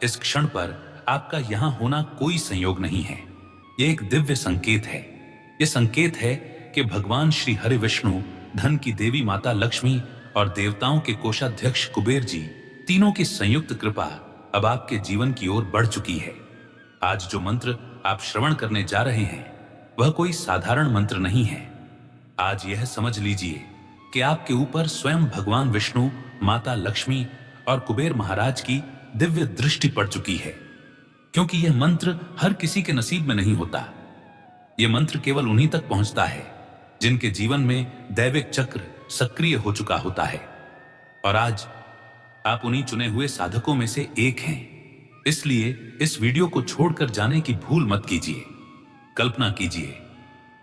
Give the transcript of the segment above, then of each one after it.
इस क्षण पर आपका यहां होना कोई संयोग नहीं है। यह एक दिव्य संकेत है। यह संकेत है कि भगवान श्री हरि विष्णु, धन की देवी माता लक्ष्मी और देवताओं के कोषाध्यक्ष कुबेर जी, तीनों की संयुक्त कृपा अब आपके जीवन की ओर बढ़ चुकी है। आज जो मंत्र आप श्रवण करने जा रहे हैं वह कोई साधारण मंत्र नहीं है। आज यह समझ लीजिए कि आपके ऊपर स्वयं भगवान विष्णु, माता लक्ष्मी और कुबेर महाराज की दिव्य दृष्टि पड़ चुकी है। क्योंकि यह मंत्र हर किसी के नसीब में नहीं होता। यह मंत्र केवल उन्हीं तक पहुंचता है जिनके जीवन में दैविक चक्र सक्रिय हो चुका होता है। और आज आप उन्हीं चुने हुए साधकों में से एक हैं। इसलिए इस वीडियो को छोड़कर जाने की भूल मत कीजिए। कल्पना कीजिए,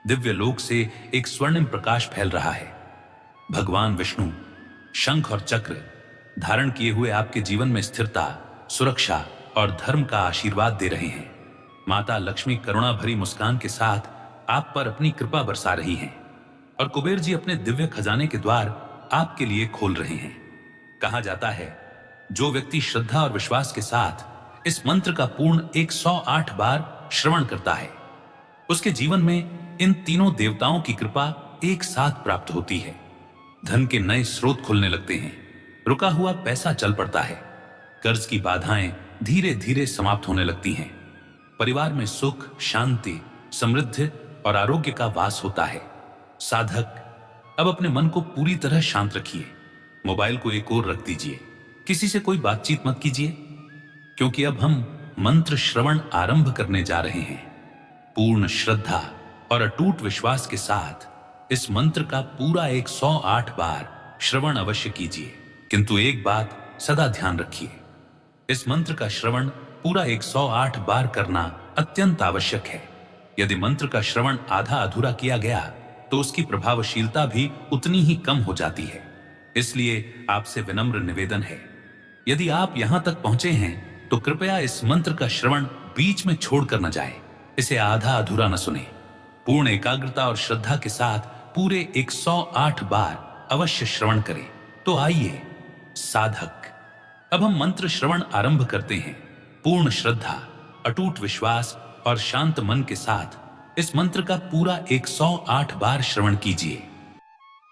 दिव्य लोक से एक स्वर्णिम प्रकाश फैल रहा है। भगवान विष्णु शंख और चक्र धारण किए हुए आपके जीवन में स्थिरता, सुरक्षा और धर्म का आशीर्वाद दे रहे हैं। माता लक्ष्मी करुणा भरी मुस्कान के साथ आप पर अपनी कृपा बरसा रही हैं और कुबेर जी अपने दिव्य खजाने के द्वार आपके लिए खोल रहे हैं। कहा जाता है, जो व्यक्ति श्रद्धा और विश्वास के साथ इस मंत्र का पूर्ण 108 बार श्रवण करता है, उसके जीवन में इन तीनों देवताओं की कृपा एक साथ प्राप्त होती है। धन के नए स्रोत खुलने लगते हैं, रुका हुआ पैसा चल पड़ता है, कर्ज की बाधाएं धीरे धीरे समाप्त होने लगती हैं, परिवार में सुख, शांति, समृद्धि और आरोग्य का वास होता है। साधक अब अपने मन को पूरी तरह शांत रखिए। मोबाइल को एक ओर रख दीजिए, किसी से कोई बातचीत मत कीजिए, क्योंकि अब हम मंत्र श्रवण आरंभ करने जा रहे हैं। पूर्ण श्रद्धा और अटूट विश्वास के साथ इस मंत्र का पूरा 108 बार श्रवण अवश्य कीजिए। किंतु एक बात सदा ध्यान रखिए, इस मंत्र का श्रवण पूरा 108 बार करना अत्यंत आवश्यक है। यदि मंत्र का श्रवण आधा अधूरा किया गया तो उसकी प्रभावशीलता भी उतनी ही कम हो जाती है। इसलिए आपसे विनम्र निवेदन है, यदि आप यहां तक पहुंचे हैं तो कृपया इस मंत्र का श्रवण बीच में छोड़कर न जाए। इसे आधा अधूरा न सुने। पूर्ण एकाग्रता और श्रद्धा के साथ पूरे 108 बार अवश्य श्रवण करें। तो आइए साधक, अब हम मंत्र श्रवण आरंभ करते हैं। पूर्ण श्रद्धा, अटूट विश्वास और शांत मन के साथ इस मंत्र का पूरा 108 बार श्रवण कीजिए।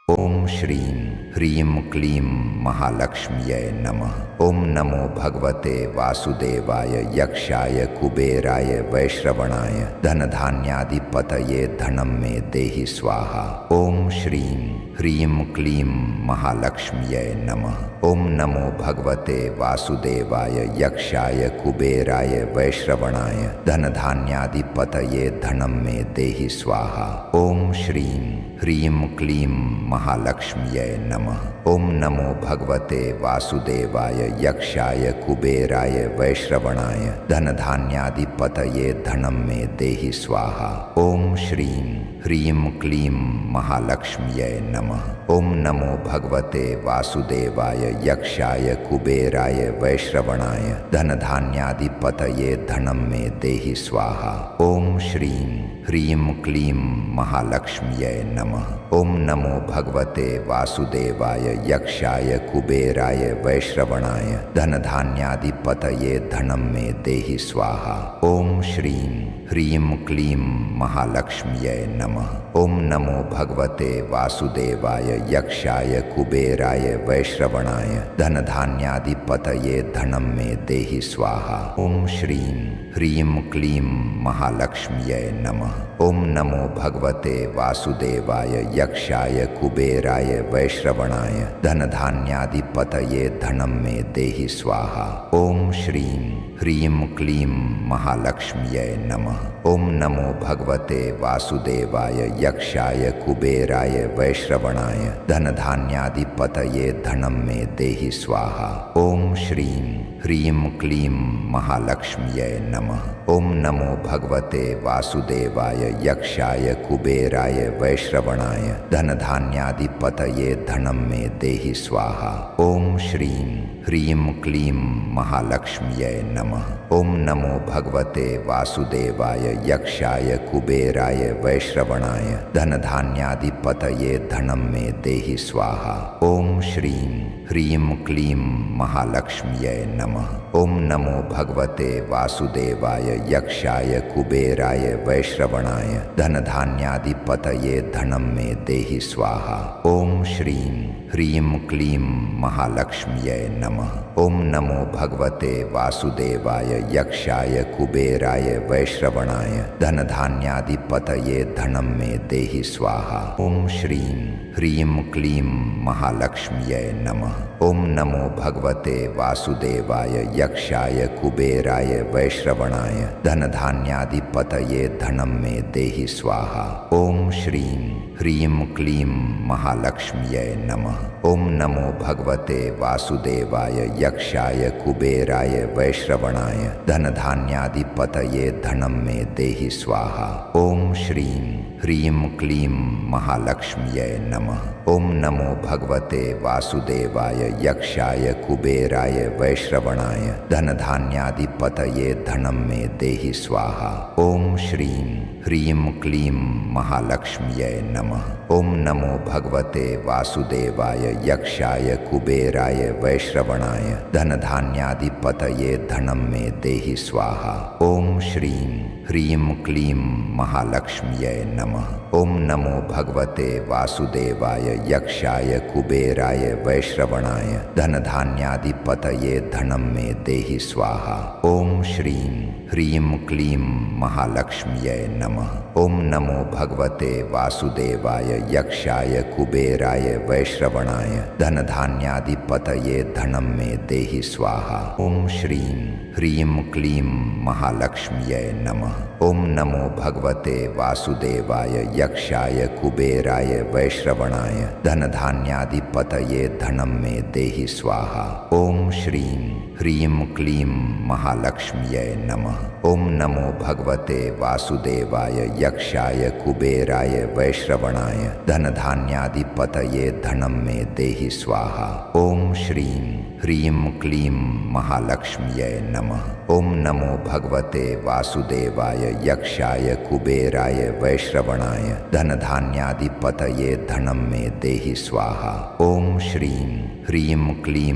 ओम श्रीं ह्रीं क्लीं महालक्ष्म्यै नमः। ओम नमो भगवते वासुदेवाय यक्षाय कुबेराय वैश्रवणाय धनधान्यादिपतये धनं मे देहि स्वाहा। ओम श्रीं ह्रीं क्लीं महालक्ष्म्यै नमः। ओम नमो भगवते वासुदेवाय यक्षाय कुबेराय वैश्रवणाय धनधान्यादिपतये धनं मे देहि स्वाहा। ओम श्रीं ह्रीं क्लीं महालक्ष्म्यै नमः। ओम नमो भगवते वासुदेवाय यक्षाय कुबेराय वैश्रवणाय धनधान्यादिपतये धनं मे देहि स्वाहा। ओम श्रीं ह्रीं क्लीं महालक्ष्म्यै नमः। ओम नमो भगवते वासुदेवाय यक्षाय कुबेराय वैश्रवणाय धनधान्यादिपतये धनं मे देहि स्वाहा। ओम श्रीं ह्रीं क्लीं महालक्ष्म्यै नमः। ओम नमो भगवते वासुदेवाय यक्षाय कुबेराय वैश्रवणाय धनधान्यादिपतये धनं मे देहि स्वाहा। ओम श्रीं ह्रीं क्लीं महालक्ष्म्यै नमः। ओम नमो भगवते वासुदेवाय यक्षाय कुबेराय वैश्रवणाय धनधान्यादिपतये धनं मे देहि स्वाहा। ओम श्रीं ह्रीं क्लीं महालक्ष्म्यै नमः। ओम नमो भगवते वासुदेवाय यक्षाय कुबेराय वैश्रवणाय धनधान्यादिपतये धनं मे देहि स्वाहा। ओम श्रीं ह्रीं क्लीं महालक्ष्म्यै नमः। ओम नमो भगवते वासुदेवाय यक्षाय कुबेराय वैश्रवणाय धनधान्यादिपतये धनं मे देहि स्वाहा। ओम श्रीं ह्रीं क्लीं महालक्ष्म्यै नमः। ओम नमो भगवते वासुदेवाय यक्षाय कुबेराय वैश्रवणाय धनधान्यादिपतये धनं मे देहि स्वाहा। ओम श्रीं ह्रीं क्लीं महालक्ष्म्यै नमः। ओम नमो भगवते वासुदेवाय यक्षाय कुबेराय वैश्रवणाय धनधान्यादिपतये धनं मे देहि स्वाहा। ओम श्रीं ह्रीं क्लीं महालक्ष्म्यै नमः। ओम नमो भगवते वासुदेवाय यक्षाय कुबेराय वैश्रवणाय धनधान्याधिपतये धनं मे देहि स्वाहा। ओम श्रीं ह्रीं क्लीं महालक्ष्म्यै नमः। ओम नमो भगवते वासुदेवाय यक्षाय कुबेराय वैश्रवणाय धनधान्याधिपतये धनं मे देहि स्वाहा। ओम श्रीं ह्रीं क्लीं महालक्ष्म्यै नमः। ओम नमो भगवते वासुदेवाय यक्षाय कुबेराय वैश्रवणाय धनधान्याधिपतये धनं मे देहि स्वाहा। ओम श्रीं ह्रीं क्लीं महालक्ष्म्यै नमः। ओम नमो भगवते वासुदेवाय यक्षाय कुबेराय वैश्रवणाय धनधान्याधिपतये धनं मे देहि स्वाहा। ओम श्रीं ह्रीं क्लीं महालक्ष्म्यै नमः। ओम नमो भगवते वासुदेवाय यक्षाय कुबेराय वैश्रवणाय धनधान्याधिपतये धनं मे देहि स्वाहा। ओम श्रीं ह्रीं क्लीं महालक्ष्म्यै नमः। ओम नमो भगवते वासुदेवाय यक्षाय कुबेराय वैश्रवणाय धनधान्याधिपतये धनं मे देहि स्वाहा। ओम श्रीं ह्रीं क्लीं महालक्ष्म्यै नमः। ओम नमो भगवते वासुदेवाय यक्षाय कुबेराय वैश्रवणाय धनधान्याधिपतये धनं मे देहि स्वाहा। ओम श्रीं ह्रीं क्लीं महालक्ष्म्यै नमः। ओम नमो भगवते वासुदेवाय यक्षाय कुबेराय वैश्रवणाय धनधान्याधिपतये धनं मे देहि स्वाहा। ओम श्रीं ह्रीं क्लीं महालक्ष्म्यै नमः। ओम नमो भगवते वासुदेवाय यक्षाय कुबेराय वैश्रवणाय धनधान्याधिपतये धनं मे देहि स्वाहा। ओम श्रीं ह्रीं क्लीं महालक्ष्म्यै नमः। ओम नमो भगवते वासुदेवाय यक्षाय कुबेराय वैश्रवणाय धनधान्याधिपतये धनं मे देहि स्वाहा। ओम श्रीं ह्रीं क्लीं महालक्ष्म्यै नमः। ओम नमो भगवते वासुदेवाय यक्षाय कुबेराय वैश्रवणाय धनधान्याधिपतये धनं मे देहि स्वाहा। ओम श्रीं ह्रीं क्लीं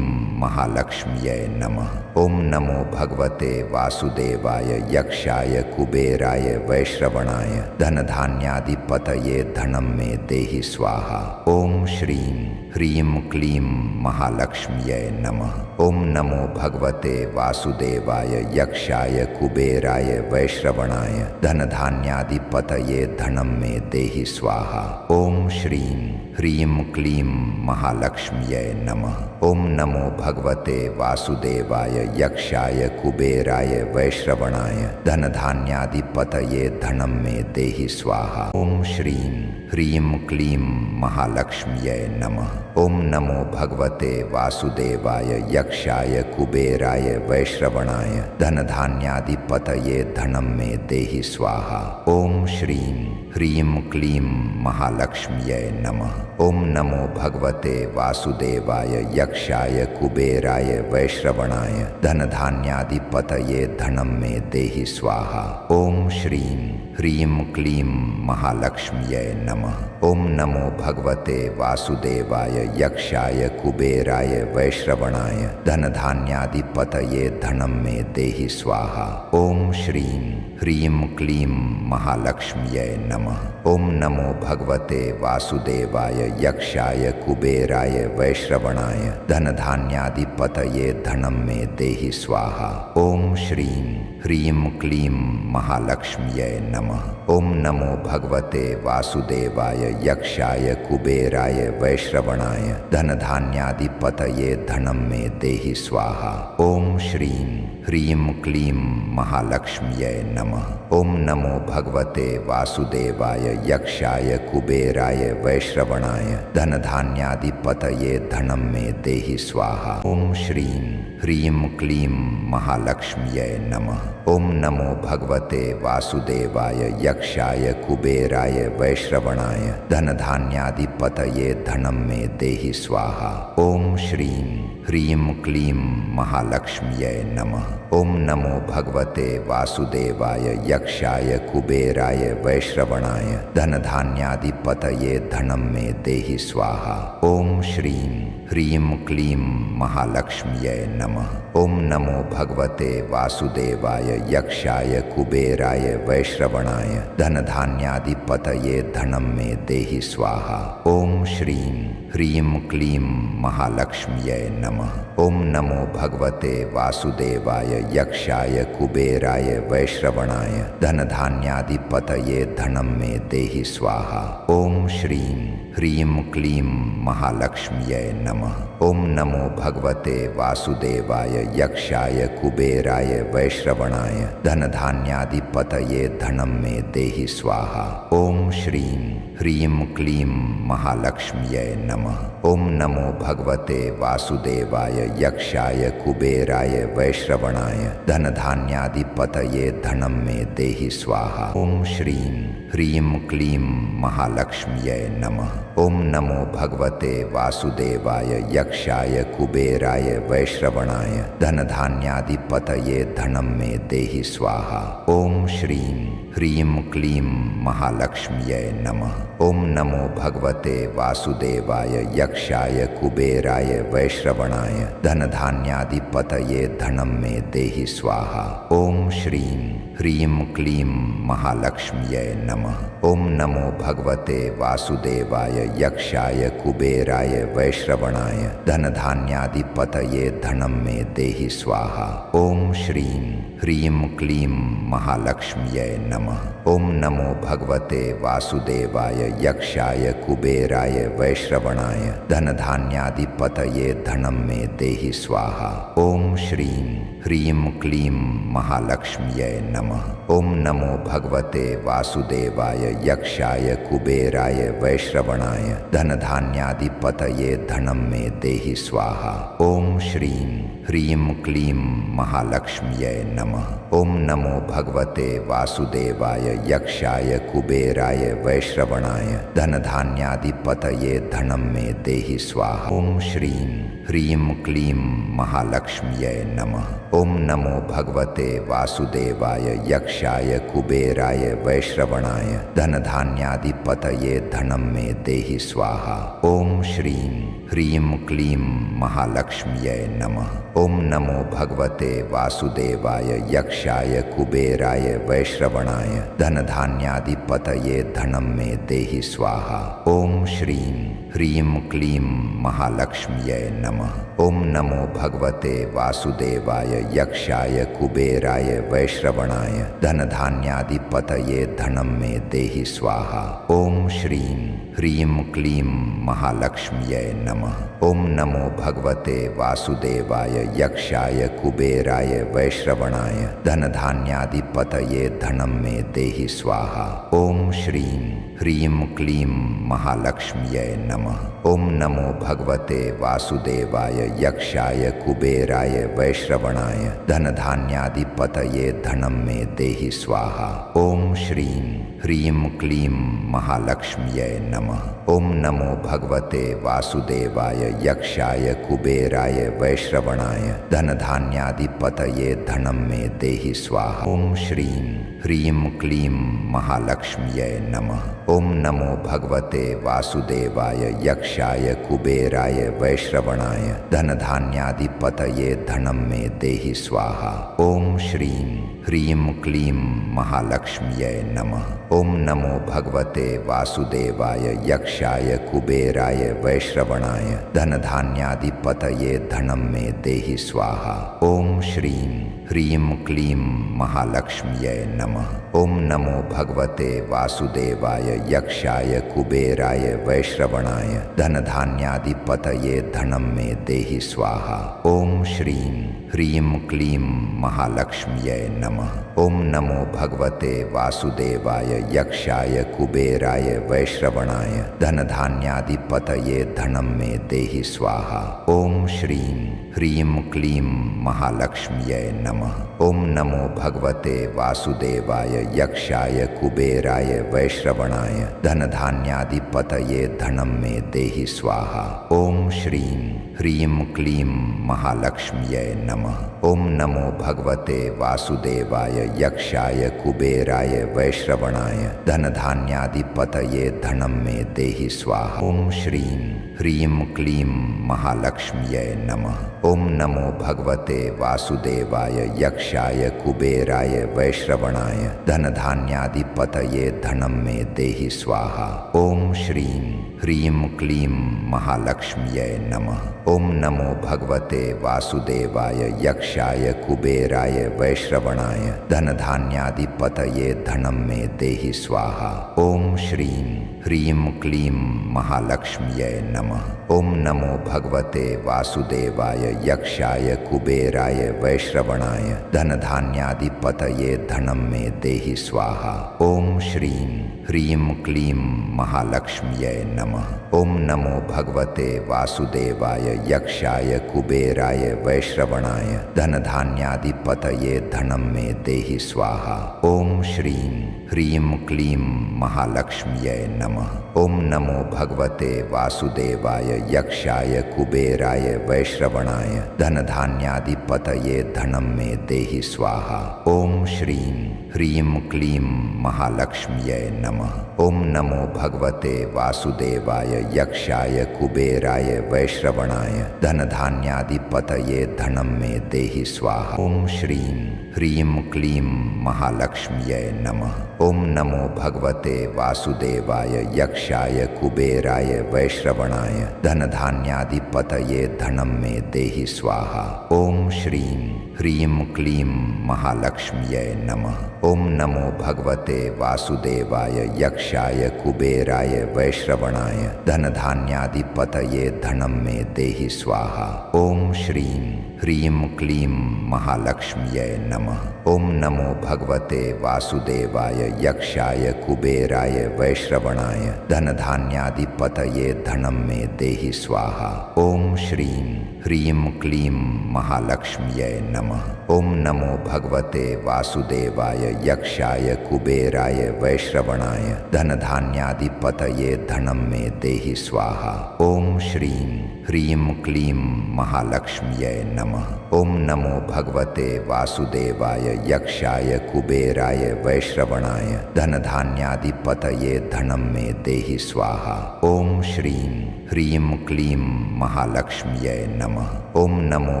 महालक्ष्म्यै नमः। ओम नमो भगवते वासुदेवाय यक्षाय कुबेराय वैश्रवणाय धनधान्याधिपतये धनं मे देहि स्वाहा। ओम श्रीं ह्रीं क्लीं महालक्ष्म्यै नमः। ओम नमो भगवते वासुदेवाय यक्षाय कुबेराय वैश्रवणाय धनधान्याधिपतये धनं मे देहि स्वाहा। ओम श्रीं ह्रीं क्लीं महालक्ष्म्यै नमः। ओम नमो भगवते वासुदेवाय यक्षाय कुबेराय वैश्रवणाय धनधान्याधिपतये धनं मे देहि स्वाहा। ओम श्रीं ह्रीं क्लीं महालक्ष्म्यै नमः। ओम नमो भगवते वासुदेवाय यक्षाय कुबेराय वैश्रवणाय धनधान्याधिपतये धनं मे देहि स्वाहा। ओम श्रीं ह्रीं क्लीं महालक्ष्म्यै नमः। ओम नमो भगवते वासुदेवाय यक्षाय कुबेराय वैश्रवणाय धनधान्याधिपतये धनं मे देहि स्वाहा। ओम श्रीं ह्रीं क्लीं महालक्ष्म्यै नमः। ओम नमो भगवते वासुदेवाय यक्षाय कुबेराय वैश्रवणाय धनधान्याधिपतये धनं मे देहि स्वाहा। ओम श्रीं ह्रीं क्लीं महालक्ष्म्यै नमः। ओम नमो भगवते वासुदेवाय यक्षाय कुबेराय वैश्रवणाय धनधान्याधिपतये धनं मे देहि स्वाहा। ओम श्रीं ह्रीं क्लीं महालक्ष्म्यै नमः। ओम नमो भगवते वासुदेवाय यक्षाय कुबेराय वैश्रवणाय धनधान्याधिपतये धनं मे देहि स्वाहा। ओम श्रीं ह्रीं क्लीं महालक्ष्म्यै नमः। ओम नमो भगवते वासुदेवाय यक्षाय कुबेराय वैश्रवणाय धनधान्याधिपतये धनं मे देहि स्वाहा। ओम श्रीं ह्रीं क्लीं महालक्ष्म्यै नमः। ओम नमो भगवते वासुदेवाय यक्षाय कुबेराय वैश्रवणाय धनधान्याधिपतये धनं मे देहि स्वाहा। ओम श्रीं ह्रीं क्लीं महालक्ष्म्यै नमः। ओम नमो भगवते वासुदेवाय यक्षाय कुबेराय वैश्रवणाय धनधान्याधिपतये धनं मे देहि स्वाहा। ओम श्रीं ह्रीं क्लीं महालक्ष्म्यै नमः। ओम नमो भगवते वासुदेवाय यक्षाय कुबेराय वैश्रवणाय धनधान्याधिपतये धनं मे देहि स्वाहा। ओम श्रीं ह्रीं क्लीं महालक्ष्म्यै नमः। ओम नमो भगवते वासुदेवाय यक्षाय कुबेराय वैश्रवणाय धनधान्याधिपतये धनं मे देहि स्वाहा। ओम श्रीं ह्रीं क्लीं महालक्ष्म्यै नमः। ओम नमो भगवते वासुदेवाय यक्षाय कुबेराय वैश्रवणाय धनधान्याधिपतये धनं मे देहि स्वाहा। ओम श्रीं ह्रीं क्लीं महालक्ष्म्यै नमः। ओम नमो भगवते वासुदेवाय यक्षाय कुबेराय वैश्रवणाय धनधान्याधिपतये धनं मे देहि स्वाहा। ओम श्रीं ह्रीं क्लीं महालक्ष्म्यै नमः। ओम नमो भगवते वासुदेवाय यक्षाय कुबेराय वैश्रवणाय धनधान्याधिपतये धनं मे देहि स्वाहा। ओम श्रीं ह्रीं क्लीं महालक्ष्म्यै नमः। ओम नमो भगवते वासुदेवाय यक्षाय कुबेराय वैश्रवणाय धनधान्याधिपतये धनं मे देहि स्वाहा। ओम श्रीं ह्रीं क्लीं महालक्ष्म्यै नमः। ओम नमो भगवते वासुदेवाय यक्षाय कुबेराय वैश्रवणाय धनधान्याधिपतये धनं मे देहि स्वाहा। ओम श्रीं ह्रीं क्लीं महालक्ष्म्यै नमः। ओम नमो भगवते वासुदेवाय यक्षाय कुबेराय वैश्रवणाय धनधान्याधिपतये धनं मे देहि स्वाहा। ओम श्रीं ह्रीं क्लीं महालक्ष्म्यै नमः। ओम नमो भगवते वासुदेवाय यक्षाय कुबेराय वैश्रवणाय धनधान्याधिपतये धनं मे देहि स्वाहा। ओम श्रीं ह्रीं क्लीं महालक्ष्म्यै नमः। ओम नमो भगवते वासुदेवाय यक्षाय कुबेराय वैश्रवणाय धनधान्याधिपतये धनं मे देहि स्वाहा। ओम श्रीं ह्रीं क्लीं महालक्ष्म्यै नमः। ओम नमो भगवते वासुदेवाय यक्षाय कुबेराय वैश्रवणाय धनधान्याधिपतये धनं मे देहि स्वाहा। ओम श्रीं ह्रीं क्लीं महालक्ष्म्यै नमः। ओम नमो भगवते वासुदेवाय यक्षाय कुबेराय वैश्रवणाय धनधान्याधिपतये धनं मे देहि स्वाहा। ओम श्रीं ह्रीं क्लीं महालक्ष्म्यै नमः। ओम नमो भगवते वासुदेवाय यक्षाय कुबेराय वैश्रवणाय धनधान्याधिपतये धनं मे देहि स्वाहा। ओम श्रीं ह्रीं क्लीं महालक्ष्म्यै नमः। ओम नमो भगवते वासुदेवाय यक्षाय कुबेराय वैश्रवणाय धनधान्याधिपतये धनं मे देहि स्वाहा। ओम श्रीं ह्रीं क्लीं महालक्ष्म्यै नमः। ओम नमो भगवते वासुदेवाय यक्षाय कुबेराय वैश्रवणाय धनधान्याधिपतये धनं मे देहि स्वाहा। ओम श्रीं ह्रीं क्लीं महालक्ष्म्यै नमः। ओम नमो भगवते वासुदेवाय यक्षाय कुबेराय वैश्रवणाय धनधान्याधिपतये धनं मे देहि स्वाहा। ओम श्रीं ह्रीं क्लीं महालक्ष्म्यै नमः। ओम नमो भगवते वासुदेवाय यक्षाय कुबेराय वैश्रवणाय धनधान्याधिपतये धनं मे देहि स्वाहा। ओम श्रीं ह्रीं क्लीं महालक्ष्म्यै नमः। ओम नमो भगवते वासुदेवाय यक्षाय कुबेराय वैश्रवणाय धनधान्याधिपतये धनं मे देहि स्वाहा। ओम श्रीं ह्रीं क्लीं महालक्ष्म्यै नमः। ओम नमो भगवते वासुदेवाय यक्षाय कुबेराय वैश्रवणाय धनधान्याधिपतये धनं मे देहि स्वाहा। ओम श्रीं ह्रीं क्लीं महालक्ष्म्यै नमः। ओम नमो भगवते वासुदेवाय यक्षाय कुबेराय वैश्रवणाय धनधान्याधिपतये धनं मे देहि स्वाहा। ओम श्रीं ह्रीं क्लीं महालक्ष्म्यै नमः। ओम नमो भगवते वासुदेवाय यक्षाय कुबेराय वैश्रवणाय धनधान्याधिपतये धनं मे देहि स्वाहा। ओम श्रीं ह्रीं क्लीं महालक्ष्म्यै नमः। ओम नमो भगवते वासुदेवाय यक्षाय कुबेराय वैश्रवणाय धनधान्यादिपतये धनं मे देहि स्वाहा। ओम श्रीं ह्रीं क्लीं महालक्ष्म्यै नमः। ओम नमो भगवते वासुदेवाय यक्षाय कुबेराय वैश्रवणाय धनधान्यादिपतये धनं मे देहि स्वाहा। ओम श्रीं ह्रीं क्लीं महालक्ष्म्यै नमः। ओम नमो भगवते वासुदेवाय यक्षाय कुबेराय वैश्रवणाय धनधान्यादिपतये धनं मे देहि स्वाहा। ओम श्रीं ह्रीं क्लीं महालक्ष्म्यै नमः। ओम नमो भगवते वासुदेवाय यक्षाय कुबेराय वैश्रवणाय धनधान्यादिपतये धनं मे देहि स्वाहा। ओम श्रीं ह्रीं क्लीं महालक्ष्म्यै नमः। ओम नमो भगवते वासुदेवाय यक्षाय कुबेराय वैश्रवणाय धनधान्यादिपतये धनं मे देहि स्वाहा। ओम श्रीं ह्रीं क्लीं महालक्ष्म्यै नमः। ओम नमो भगवते वासुदेवाय यक्षाय कुबेराय वैश्रवणाय धनधान्यादिपतये धनं मे देहि स्वाहा। ओम श्रीं ह्रीं क्लीं महालक्ष्म्यै नमः। ओम नमो भगवते वासुदेवाय यक्षाय कुबेराय वैश्रवणाय धनधान्यादिपतये धनं मे देहि स्वाहा। ओम श्रीं ह्रीं क्लीं महालक्ष्म्यै नमः। ओम नमो भगवते वासुदेवाय यक्षाय कुबेराय वैश्रवणाय धनधान्यादिपतये धनं मे देहि स्वाहा। ओम श्रीं ह्रीं क्लीं महालक्ष्म्यै नमः। ओम नमो भगवते वासुदेवाय यक्षाय कुबेराय वैश्रवणाय धनधान्यादिपतये धनं मे देहि स्वाहा। ओम श्रीं ह्रीं क्लीं महालक्ष्म्यै नमः। ओम नमो भगवते वासुदेवाय यक्षाय कुबेराय वैश्रवणाय धनधान्यादिपतये धनं मे देहि स्वाहा। ओम श्रीं ह्रीं क्लीं महालक्ष्म्यै नमः। ओम नमो भगवते वासुदेवाय यक्षाय कुबेराय वैश्रवणाय धनधान्यादिपतये धनं मे देहि स्वाहा। ओम श्रीं ह्रीं क्लीं महालक्ष्म्यै नमः। ओम नमो भगवते वासुदेवाय यक्षाय कुबेराय वैश्रवणाय धनधान्यादिपतये धनं मे देहि स्वाहा। ओम श्रीं ह्रीं क्लीं महालक्ष्म्यै नमः। ओम नमो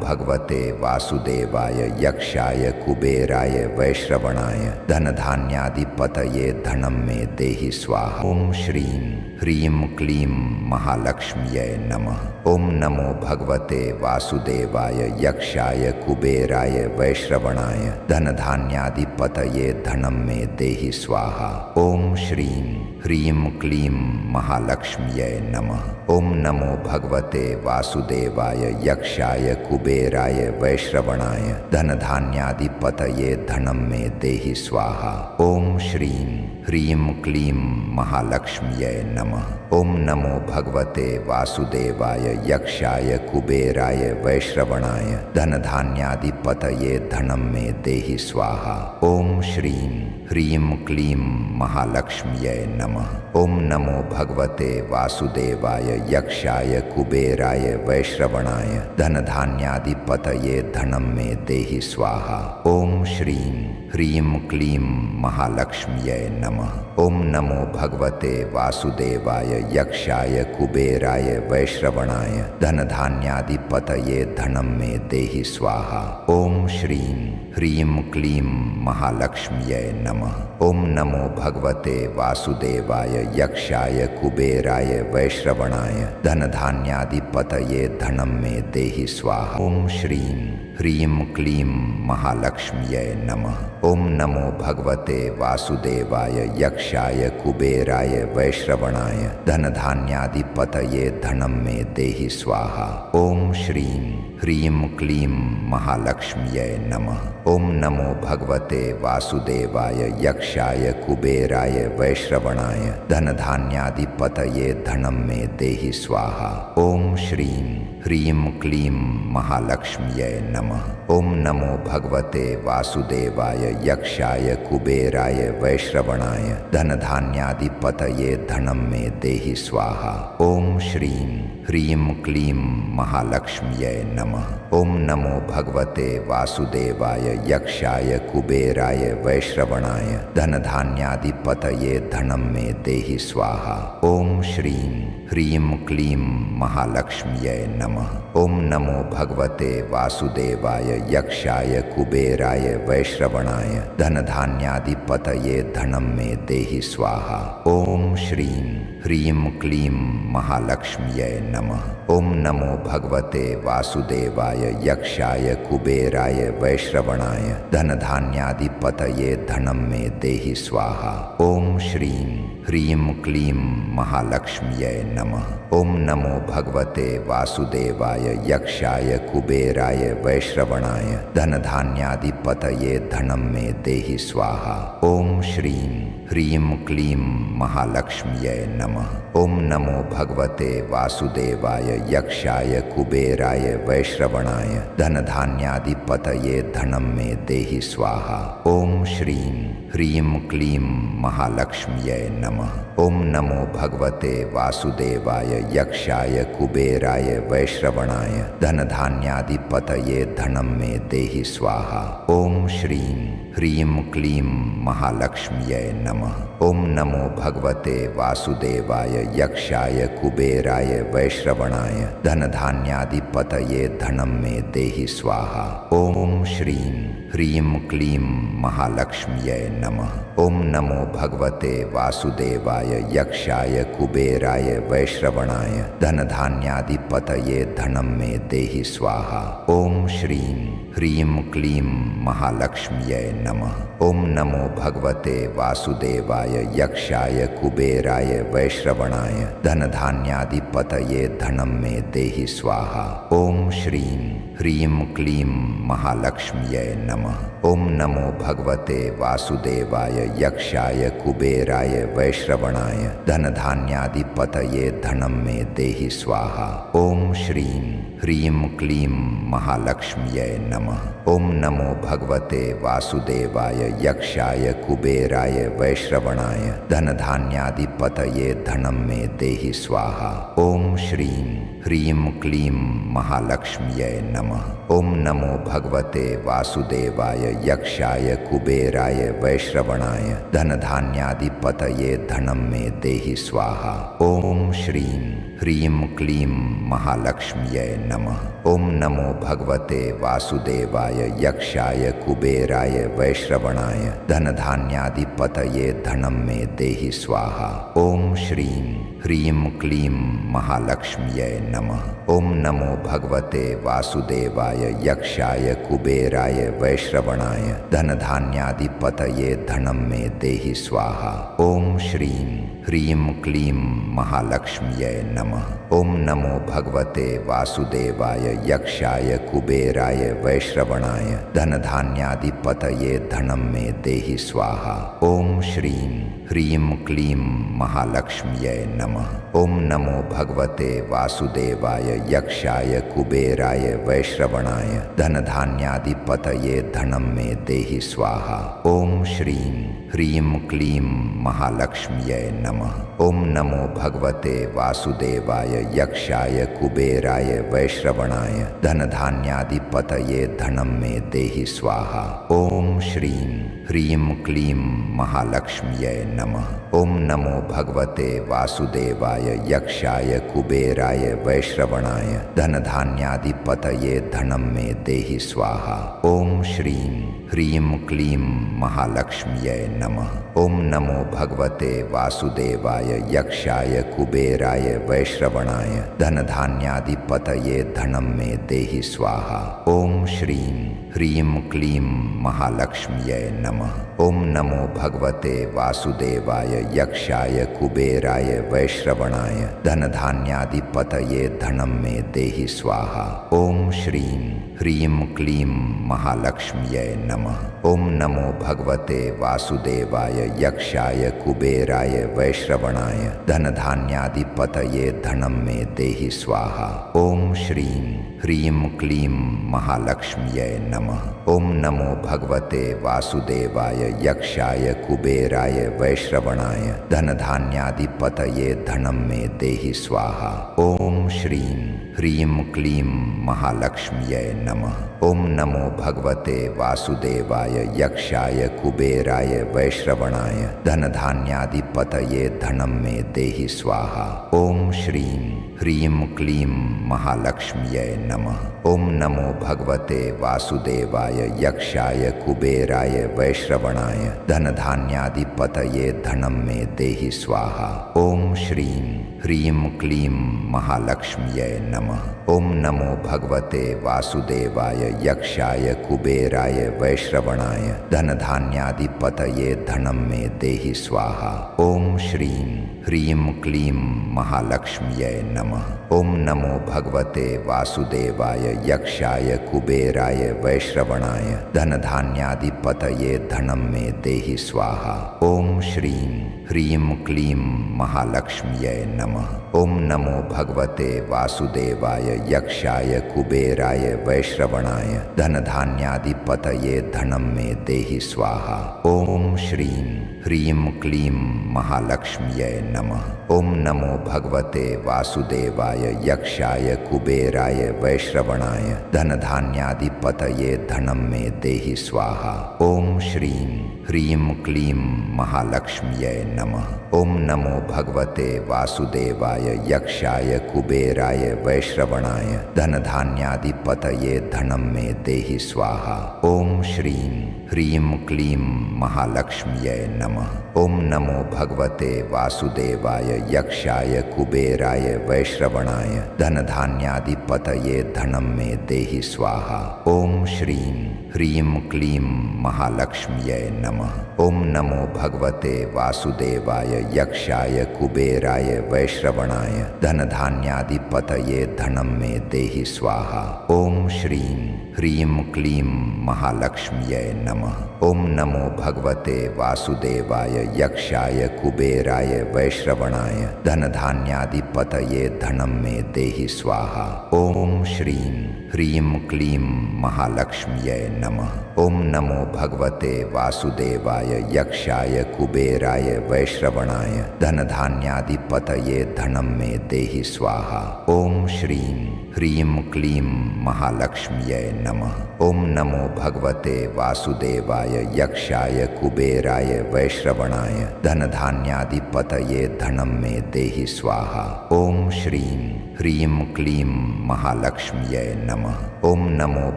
भगवते वासुदेवाय यक्षाय कुबेराय वैश्रवणाय धनधान्यादिपतये धनं मे देहि स्वाहा। ओम श्रीं ह्रीं क्लीं महालक्ष्म्यै नमः। ओम नमो भगवते वासुदेवाय यक्षाय कुबेराय वैश्रवणाय धनधान्यादिपतये धनं मे देहि स्वाहा। ओम श्रीं ह्रीं क्लीं महालक्ष्म्यै नमः। ओम नमो भगवते वासुदेवाय यक्षाय कुबेराय वैश्रवणाय धनधान्यादिपतये धनं मे देहि स्वाहा। ओम श्रीं ह्रीं क्लीं महालक्ष्म्यै नमः। ओम नमो भगवते वासुदेवाय यक्षाय कुबेराय वैश्रवणाय धनधान्यादिपतये धनं मे देहि स्वाहा। ओम श्रीं ह्रीं क्लीं महालक्ष्म्यै नमः। ओम नमो भगवते वासुदेवाय यक्षाय कुबेराय वैश्रवणाय धनधान्यादिपतये धनं मे देहि स्वाहा। ओम श्रीं ह्रीं क्लीं महालक्ष्म्यै नमः। ओम नमो भगवते वासुदेवाय यक्षाय कुबेराय वैश्रवणाय धनधान्यादिपतये धनं मे देहि स्वाहा। ओम श्रीं ह्रीं क्लीं महालक्ष्म्यै नमः। ओम नमो भगवते वासुदेवाय यक्षाय कुबेराय वैश्रवणाय धनधान्यादिपतये धनं मे देहि स्वाहा। ओम श्रीं ह्रीं क्लीं महालक्ष्म्यै नमः। ओम नमो भगवते वासुदेवाय यक्षाय कुबेराय वैश्रवणाय धनधान्यादिपतये धनं मे देहि स्वाहा। ओम श्रीं ह्रीं क्लीं महालक्ष्म्यै नमः। ओम नमो भगवते वासुदेवाय यक्षाय कुबेराय वैश्रवणाय धनधान्यादिपतये धनं मे देहि स्वाहा। ओम श्रीं ह्रीं क्लीं महालक्ष्म्यै नमः। ओम नमो भगवते वासुदेवाय यक्षाय कुबेराय वैश्रवणाय धनधान्यादिपतये धनं मे देहि स्वाहा। ओम श्रीं ह्रीं क्लीं महालक्ष्म्यै नमः। ओम नमो भगवते वासुदेवाय यक्षाय कुबेराय वैश्रवणाय धनधान्याधिपतये धनं मे देहि स्वाहा। ओम श्रीं ह्रीं क्लीं महालक्ष्म्यै नमः। ओम नमो भगवते वासुदेवाय यक्षाय कुबेराय वैश्रवणाय धनधान्याधिपतये धनं मे देहि स्वाहा। ओम श्रीं ह्रीं क्लीं महालक्ष्म्यै नमः। ओम नमो भगवते वासुदेवाय यक्षाय कुबेराय वैश्रवणाय धनधान्याधिपतये धनं मे देहि स्वाहा। ओम श्रीं ह्रीं क्लीं महालक्ष्म्यै नमः। ओम नमो भगवते वासुदेवाय यक्षाय कुबेराय वैश्रवणाय धनधान्याधिपतये धनं मे देहि स्वाहा। ओम श्रीं ह्रीं क्लीं महालक्ष्म्यै नमः। ओम नमो भगवते वासुदेवाय यक्षाय कुबेराय वैश्रवणाय धनधान्याधिपतये धनं मे देहि स्वाहा। ओम श्रीं ह्रीं क्लीं महालक्ष्म्यै नमः। ओम नमो भगवते वासुदेवाय यक्षाय कुबेराय वैश्रवणाय धनधान्याधिपतये धनं मे देहि स्वाहा। ओम श्रीं ह्रीं क्लीं महालक्ष्म्यै नमः। ओम नमो भगवते वासुदेवाय यक्षाय कुबेराय वैश्रवणाय धनधान्याधिपतये धनं मे देहि स्वाहा। ओम श्रीं ह्रीं क्लीं महालक्ष्म्यै नमः। ओम नमो भगवते वासुदेवाय यक्षाय कुबेराय वैश्रवणाय धनधान्याधिपतये धनं मे देहि स्वाहा। ओम श्रीं ह्रीं क्लीं महालक्ष्म्यै नमः। ओम नमो भगवते वासुदेवाय यक्षाय कुबेराय वैश्रवणाय धनधान्याधिपतये धनं मे देहि स्वाहा। ओम श्रीं ह्रीं क्लीं महालक्ष्म्यै नमः। ओम नमो भगवते वासुदेवाय यक्षाय कुबेराय वैश्रवणाय धनधान्याधिपतये धनं मे देहि स्वाहा। ओम श्रीं ह्रीं क्लीं महालक्ष्म्यै नमः। ओम नमो भगवते वासुदेवाय यक्षाय कुबेराय वैश्रवणाय धनधान्याधिपतये धनं मे देहि स्वाहा। ओम श्रीं ह्रीं क्लीं महालक्ष्म्यै नमः। ओम नमो भगवते वासुदेवाय यक्षाय कुबेराय वैश्रवणाय धनधान्याधिपतये धनं मे देहि स्वाहा। ओम श्रीं ह्रीं क्लीं महालक्ष्म्यै नमः। ओम नमो भगवते वासुदेवाय यक्षाय कुबेराय वैश्रवणाय धनधान्याधिपतये धनं मे देहि स्वाहा। ओम श्रीं ह्रीं क्लीं महालक्ष्म्यै नमः। ओम नमो भगवते वासुदेवाय यक्षाय कुबेराय वैश्रवणाय धनधान्याधिपतये धनं मे देहि स्वाहा। ओम श्रीं ह्रीं क्लीं महालक्ष्म्यै नमः। ओम नमो भगवते वासुदेवाय यक्षाय कुबेराय वैश्रवणाय धनधान्याधिपतये धनं मे देहि स्वाहा। ओम श्रीं ह्रीं क्लीं महालक्ष्म्यै नमः। ओम नमो भगवते वासुदेवाय यक्षाय कुबेराय वैश्रवणाय धनधान्याधिपतये धनं मे देहि स्वाहा। ओम श्रीं ह्रीं क्लीं महालक्ष्म्यै नमः। ओम नमो भगवते वासुदेवाय यक्षाय कुबेराय वैश्रवणाय धनधान्याधिपतये धनं मे देहि स्वाहा। ओम श्रीं ह्रीं क्लीं महालक्ष्म्यै नमः। ओम नमो भगवते वासुदेवाय यक्षाय कुबेराय वैश्रवणाय धनधान्याधिपतये धनं मे देहि स्वाहा। ओम श्रीं ह्रीं क्लीं महालक्ष्म्यै नमः। ओम नमो भगवते वासुदेवाय यक्षाय कुबेराय वैश्रवणाय धनधान्याधिपतये धनं मे देहि स्वाहा। ओम श्रीं ह्रीं क्लीं महालक्ष्म्यै नमः। ओम नमो भगवते वासुदेवाय यक्षाय कुबेराय वैश्रवणाय धनधान्याधिपतये धनं मे देहि स्वाहा। ओम श्रीं ह्रीं क्लीं महालक्ष्म्यै नमः। ओम नमो भगवते वासुदेवाय यक्षाय कुबेराय वैश्रवणाय धनधान्यादिपतये धनं मे देहि स्वाहा। ओम श्रीं ह्रीं क्लीं महालक्ष्म्यै नमः। ओम नमो भगवते वासुदेवाय यक्षाय कुबेराय वैश्रवणाय धनधान्यादिपतये धनं मे देहि स्वाहा। ओम श्रीं ह्रीं क्लीं महालक्ष्म्यै नमः। ओम नमो भगवते वासुदेवाय यक्षाय कुबेराय वैश्रवणाय धनधान्यादिपतये धनं मे देहि स्वाहा। ओम श्रीं ह्रीं क्लीं महालक्ष्म्यै नमः। ओम नमो भगवते वासुदेवाय यक्षाय कुबेराय वैश्रवणाय धनधान्यादिपतये धनं मे देहि स्वाहा। ओम श्रीं ह्रीं क्लीं महालक्ष्म्यै नमः। ओम नमो भगवते वासुदेवाय यक्षाय कुबेराय वैश्रवणाय धनधान्यादिपतये धनं मे देहि स्वाहा। ओम श्रीं ह्रीं क्लीं महालक्ष्म्यै नमः। ओम नमो भगवते वासुदेवाय यक्षाय कुबेराय वैश्रवणाय धनधान्यादिपतये धनं मे देहि स्वाहा। ओम श्रीं ह्रीं क्लीं महालक्ष्म्यै नमः। ओम नमो भगवते वासुदेवाय यक्षाय कुबेराय वैश्रवणाय धनधान्यादिपतये धनं मे देहि स्वाहा। ओम श्रीं ह्रीं क्लीं महालक्ष्म्यै नमः। ओम नमो भगवते वासुदेवाय यक्षाय कुबेराय वैश्रवणाय धनधान्यादिपतये धनं मे देहि स्वाहा। ओम श्रीं ह्रीं क्लीं महालक्ष्म्यै नमः। ओम नमो भगवते वासुदेवाय यक्षाय कुबेराय वैश्रवणाय धनधान्यादिपतये धनं मे देहि स्वाहा। ओम श्रीं ह्रीं क्लीं महालक्ष्म्यै नमः। ओम नमो भगवते वासुदेवाय यक्षाय कुबेराय वैश्रवणाय धनधान्यादिपतये धनं मे देहि स्वाहा। ओम श्रीं ह्रीं क्लीं महालक्ष्म्यै नमः। ओम नमो भगवते वासुदेवाय यक्षाय कुबेराय वैश्रवणाय धनधान्यादिपतये धनं मे देहि स्वाहा। ओम श्रीं ह्रीं क्लीं महालक्ष्म्यै नमः। ओम नमो भगवते वासुदेवाय यक्षाय कुबेराय वैश्रवणाय धनधान्यादिपतये धनं मे देहि स्वाहा। ओम श्रीं ह्रीं क्लीं महालक्ष्म्यै नमः। ओम नमो भगवते वासुदेवाय यक्षाय कुबेराय वैश्रवणाय धनधान्यादिपतये धनं मे देहि स्वाहा। ओम श्रीं ह्रीं क्लीं महालक्ष्म्यै नमः। ओम नमो भगवते वासुदेवाय यक्षाय कुबेराय वैश्रवणाय धनधान्यादिपतये धनं मे देहि स्वाहा। ओम श्रीं ह्रीं क्लीं महालक्ष्म्यै नमः। ओम नमो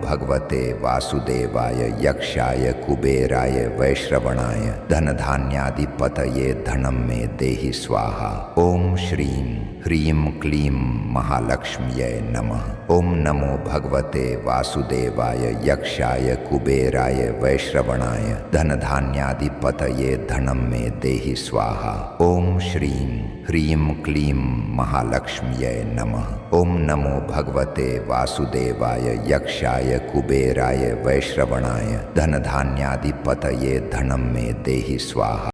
भगवते वासुदेवाय यक्षाय कुबेराय वैश्रवणाय धनधान्यादिपतये धनं मे देहि स्वाहा। ओम श्रीं ह्रीं क्लीं महालक्ष्म्यै नमः। ओम नमो भगवते वासुदेवाय यक्षाय कुबेराय वैश्रवणाय धनधान्यादिपतये धनं मे देहि स्वाहा। ओम श्रीं ह्रीं क्लीं महालक्ष्म्यै नमः। ओम नमो भगवते वासुदेवाय यक्षाय कुबेराय वैश्रवणाय धनधान्यादिपतये धनं मे देहि स्वाहा।